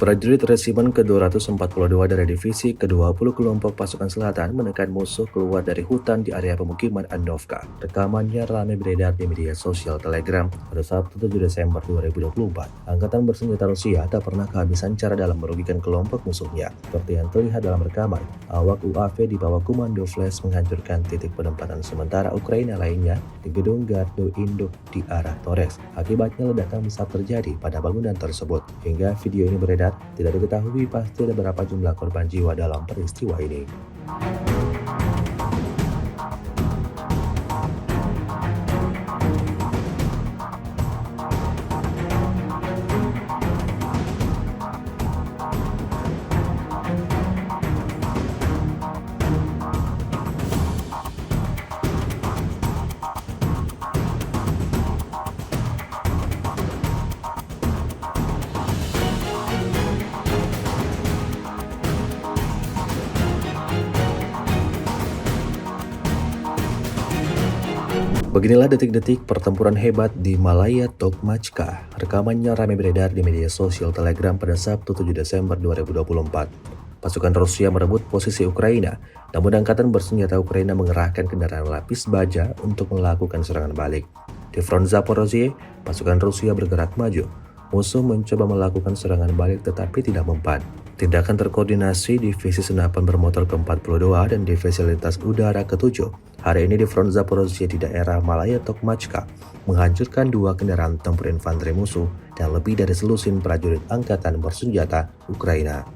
Prajurit Resimen ke-242 dari Divisi ke-20 Kelompok Pasukan Selatan menekan musuh keluar dari hutan di area pemukiman Andovka. Rekamannya ramai beredar di media sosial Telegram pada Sabtu 7 Desember 2024. Angkatan bersenjata Rusia tak pernah kehabisan cara dalam merugikan kelompok musuhnya. Seperti yang terlihat dalam rekaman, awak UAV di bawah komando Flash menghancurkan titik penempatan sementara Ukraina lainnya di gedung Gardu Induk di arah Torres. Akibatnya ledakan besar terjadi pada bangunan tersebut. Hingga video ini beredar, tidak diketahui pasti ada berapa jumlah korban jiwa dalam peristiwa ini. Beginilah detik-detik pertempuran hebat di Malaya Tokmachka. Rekamannya ramai beredar di media sosial Telegram pada Sabtu 7 Desember 2024. Pasukan Rusia merebut posisi Ukraina, namun angkatan bersenjata Ukraina mengerahkan kendaraan lapis baja untuk melakukan serangan balik. Di front Zaporozhye, pasukan Rusia bergerak maju. Musuh mencoba melakukan serangan balik tetapi tidak mempan. Tindakan terkoordinasi Divisi Senapan Bermotor ke-42 dan Divisi Lintas Udara ke-7 hari ini di front Zaporozhye di daerah Malaya Tokmachka menghancurkan 2 kendaraan tempur infanteri musuh dan lebih dari selusin prajurit angkatan bersenjata Ukraina.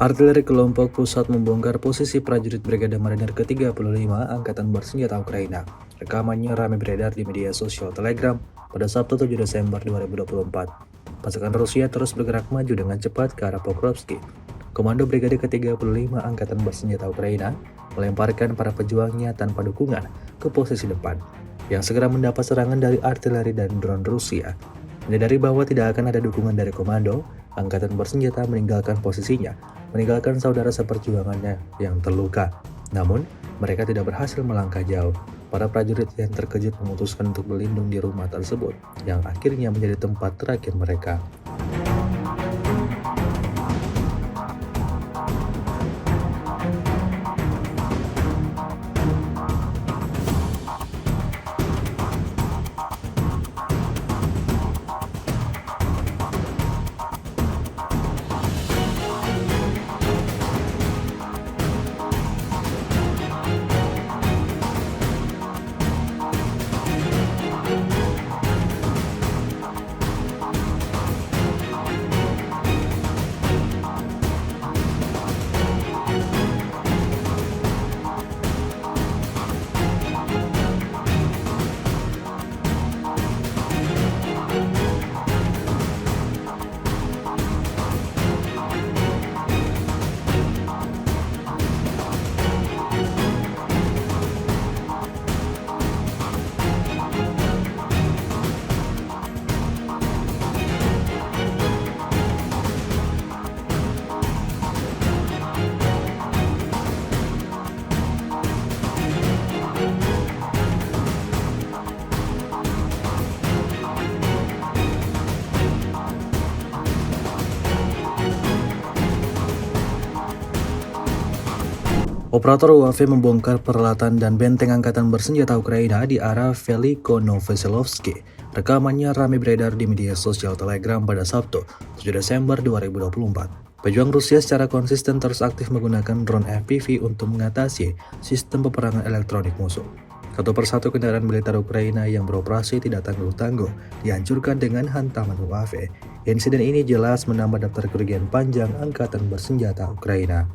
Artileri kelompok pusat membongkar posisi prajurit Brigade Marinir ke-35 Angkatan Bersenjata Ukraina. Rekamannya ramai beredar di media sosial Telegram pada Sabtu 7 Desember 2024. Pasukan Rusia terus bergerak maju dengan cepat ke arah Pokrovsky. Komando Brigade ke-35 Angkatan Bersenjata Ukraina melemparkan para pejuangnya tanpa dukungan ke posisi depan, yang segera mendapat serangan dari artileri dan drone Rusia. Menyadari bahwa tidak akan ada dukungan dari komando, Angkatan Bersenjata meninggalkan posisinya, meninggalkan saudara seperjuangannya yang terluka. Namun, mereka tidak berhasil melangkah jauh. Para prajurit yang terkejut memutuskan untuk berlindung di rumah tersebut, yang akhirnya menjadi tempat terakhir mereka. Operator UAV membongkar peralatan dan benteng angkatan bersenjata Ukraina di arah Velikonoveselovsky. Rekamannya ramai beredar di media sosial Telegram pada Sabtu, 7 Desember 2024. Pejuang Rusia secara konsisten terus aktif menggunakan drone FPV untuk mengatasi sistem peperangan elektronik musuh. Satu persatu kendaraan militer Ukraina yang beroperasi tidak tangguh-tangguh dihancurkan dengan hantaman UAV. Insiden ini jelas menambah daftar kerugian panjang Angkatan Bersenjata Ukraina.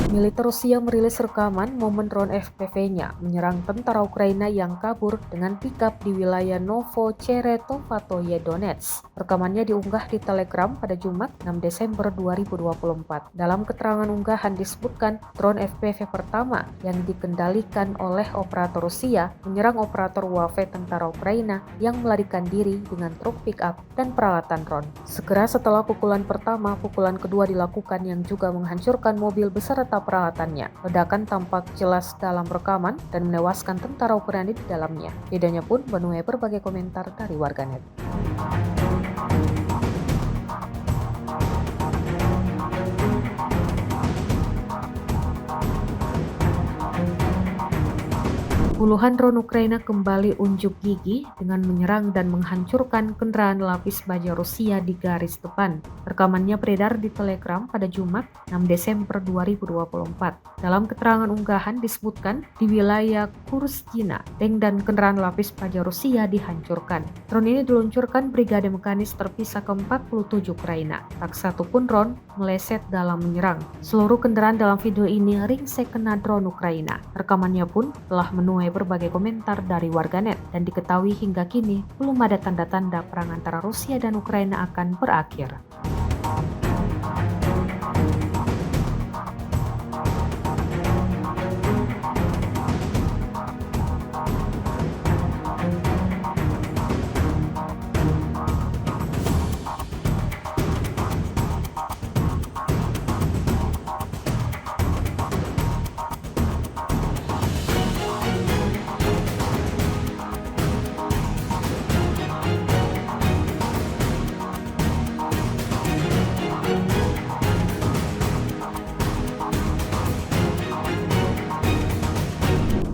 Militer Rusia merilis rekaman momen drone FPV-nya menyerang tentara Ukraina yang kabur dengan pickup di wilayah Novocheretovoye Donetsk. Rekamannya diunggah di Telegram pada Jumat 6 Desember 2024. Dalam keterangan unggahan disebutkan drone FPV pertama yang dikendalikan oleh operator Rusia menyerang operator UAV tentara Ukraina yang melarikan diri dengan truk pickup dan peralatan drone. Segera setelah pukulan pertama, pukulan kedua dilakukan yang juga menghancurkan mobil beserta peralatannya. Ledakan tampak jelas dalam rekaman dan menewaskan tentara Ukraina di dalamnya. Videonya pun menuai berbagai komentar dari warganet. Puluhan drone Ukraina kembali unjuk gigi dengan menyerang dan menghancurkan kendaraan lapis baja Rusia di garis depan. Rekamannya beredar di Telegram pada Jumat 6 Desember 2024. Dalam keterangan unggahan disebutkan di wilayah Kurskina, tank dan kendaraan lapis baja Rusia dihancurkan. Drone ini diluncurkan Brigade Mekanis terpisah ke-47 Ukraina. Tak satu pun drone meleset dalam menyerang. Seluruh kendaraan dalam video ini ringsek kena drone Ukraina. Rekamannya pun telah menuai menuai berbagai komentar dari warganet dan diketahui hingga kini belum ada tanda-tanda perang antara Rusia dan Ukraina akan berakhir.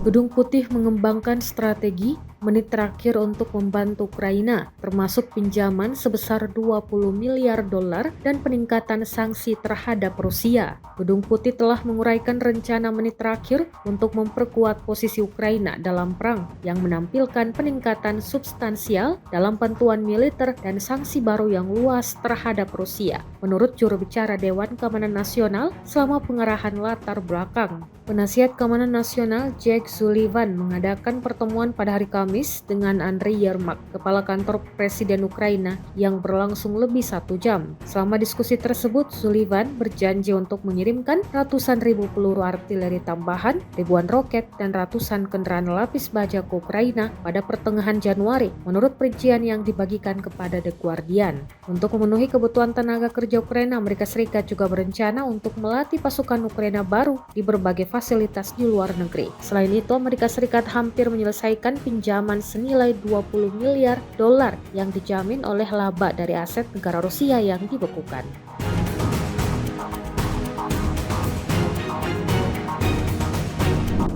Gedung Putih mengembangkan strategi menit terakhir untuk membantu Ukraina, termasuk pinjaman sebesar 20 miliar dolar dan peningkatan sanksi terhadap Rusia. Gedung Putih telah menguraikan rencana menit terakhir untuk memperkuat posisi Ukraina dalam perang yang menampilkan peningkatan substansial dalam bantuan militer dan sanksi baru yang luas terhadap Rusia, menurut juru bicara Dewan Keamanan Nasional selama pengarahan latar belakang. Penasihat Keamanan Nasional Jake Sullivan mengadakan pertemuan pada hari Kamis dengan Andriy Yermak, kepala kantor Presiden Ukraina, yang berlangsung lebih 1 jam. Selama diskusi tersebut, Sullivan berjanji untuk mengirimkan ratusan ribu peluru artileri tambahan, ribuan roket, dan ratusan kendaraan lapis baja ke Ukraina pada pertengahan Januari, menurut perincian yang dibagikan kepada The Guardian. Untuk memenuhi kebutuhan tenaga kerja Ukraina, Amerika Serikat juga berencana untuk melatih pasukan Ukraina baru di berbagai fasilitas di luar negeri. Selain itu, Amerika Serikat hampir menyelesaikan pinjaman senilai 20 miliar dolar yang dijamin oleh laba dari aset negara Rusia yang dibekukan.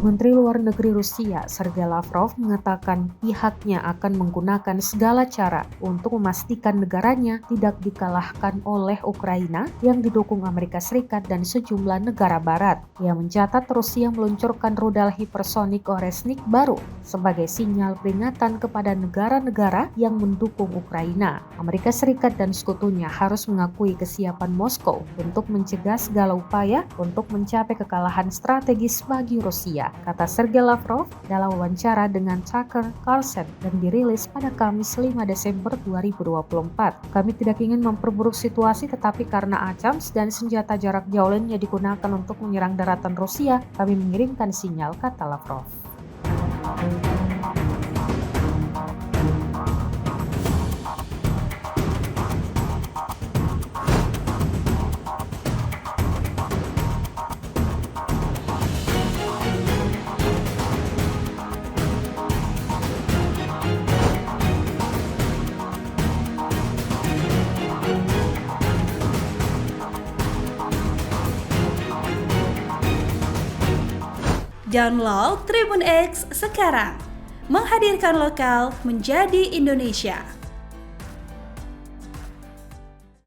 Menteri Luar Negeri Rusia, Sergei Lavrov, mengatakan pihaknya akan menggunakan segala cara untuk memastikan negaranya tidak dikalahkan oleh Ukraina yang didukung Amerika Serikat dan sejumlah negara barat. Ia mencatat Rusia meluncurkan rudal hipersonik Oresnik baru sebagai sinyal peringatan kepada negara-negara yang mendukung Ukraina. Amerika Serikat dan sekutunya harus mengakui kesiapan Moskow untuk mencegah segala upaya untuk mencapai kekalahan strategis bagi Rusia, kata Sergei Lavrov dalam wawancara dengan Tucker Carlson dan dirilis pada Kamis 5 Desember 2024. Kami tidak ingin memperburuk situasi, tetapi karena ATACMS dan senjata jarak jauh lainnya digunakan untuk menyerang daratan Rusia, kami mengirimkan sinyal, kata Lavrov. Download Tribun X sekarang, menghadirkan lokal menjadi Indonesia.